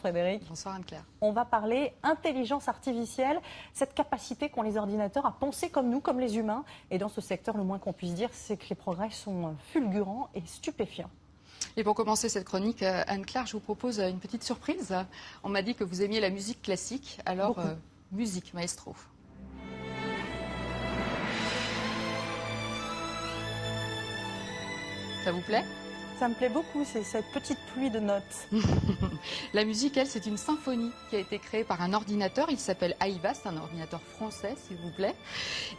Frédéric. Bonsoir Anne-Claire. On va parler intelligence artificielle, cette capacité qu'ont les ordinateurs à penser comme nous, comme les humains. Et dans ce secteur, le moins qu'on puisse dire, c'est que les progrès sont fulgurants et stupéfiants. Et pour commencer cette chronique, Anne-Claire, je vous propose une petite surprise. On m'a dit que vous aimiez la musique classique, alors musique, maestro. Ça vous plaît ? Ça me plaît beaucoup, c'est cette petite pluie de notes. La musique, elle, c'est une symphonie qui a été créée par un ordinateur. Il s'appelle AIVA, c'est un ordinateur français, s'il vous plaît.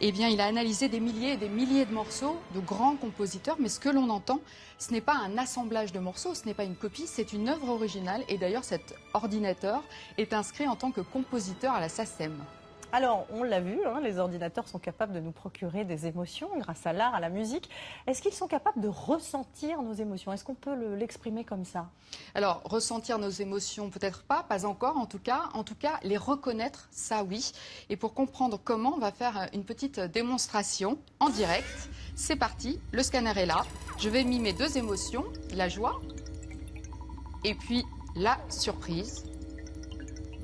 Eh bien, il a analysé des milliers et des milliers de morceaux de grands compositeurs. Mais ce que l'on entend, ce n'est pas un assemblage de morceaux, ce n'est pas une copie, c'est une œuvre originale. Et d'ailleurs, cet ordinateur est inscrit en tant que compositeur à la SACEM. Alors, on l'a vu, les ordinateurs sont capables de nous procurer des émotions grâce à l'art, à la musique. Est-ce qu'ils sont capables de ressentir nos émotions? Est-ce qu'on peut l'exprimer comme ça? Alors, ressentir nos émotions, peut-être pas encore en tout cas. En tout cas, les reconnaître, ça oui. Et pour comprendre comment, on va faire une petite démonstration en direct. C'est parti, le scanner est là. Je vais mimer deux émotions, la joie et puis la surprise.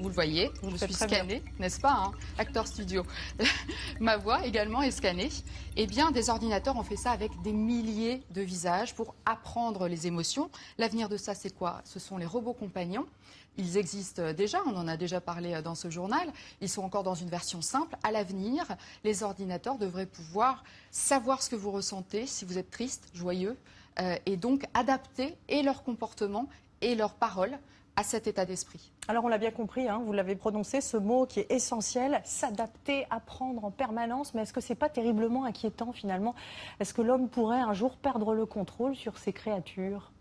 Vous le voyez, je suis scannée, n'est-ce pas, hein, Acteur Studio. Ma voix également est scannée. Eh bien, des ordinateurs ont fait ça avec des milliers de visages pour apprendre les émotions. L'avenir de ça, c'est quoi? Ce sont les robots compagnons. Ils existent déjà, on en a déjà parlé dans ce journal. Ils sont encore dans une version simple. À l'avenir, les ordinateurs devraient pouvoir savoir ce que vous ressentez, si vous êtes triste, joyeux, et donc adapter et leur comportement et leurs paroles à cet état d'esprit. Alors on l'a bien compris, vous l'avez prononcé, ce mot qui est essentiel, s'adapter, apprendre en permanence, mais est-ce que c'est pas terriblement inquiétant finalement? Est-ce que l'homme pourrait un jour perdre le contrôle sur ses créatures?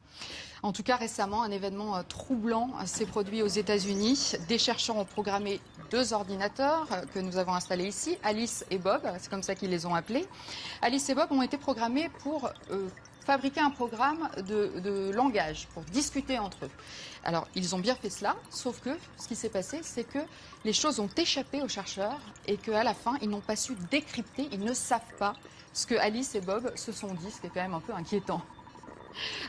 En tout cas, récemment, un événement troublant s'est produit aux États-Unis. Des chercheurs ont programmé deux ordinateurs que nous avons installés ici, Alice et Bob, c'est comme ça qu'ils les ont appelés. Alice et Bob ont été programmés pour fabriquer un programme de langage, pour discuter entre eux. Alors, ils ont bien fait cela, sauf que ce qui s'est passé, c'est que les choses ont échappé aux chercheurs et qu'à la fin, ils n'ont pas su décrypter, ils ne savent pas ce que Alice et Bob se sont dit, ce qui est quand même un peu inquiétant.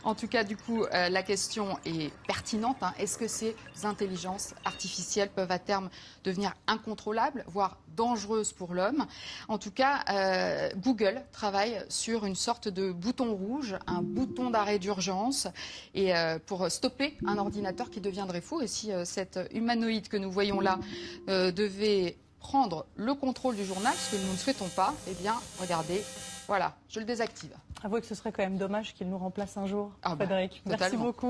En tout cas, du coup, la question est pertinente. Est-ce que ces intelligences artificielles peuvent à terme devenir incontrôlables, voire dangereuses pour l'homme? En tout cas, Google travaille sur une sorte de bouton rouge, un bouton d'arrêt d'urgence, et pour stopper un ordinateur qui deviendrait fou. Et si cet humanoïde que nous voyons là devait prendre le contrôle du journal, ce que nous ne souhaitons pas, eh bien, regardez. Voilà, je le désactive. Avouez que ce serait quand même dommage qu'il nous remplace un jour, Ah Frédéric. bah, Merci beaucoup.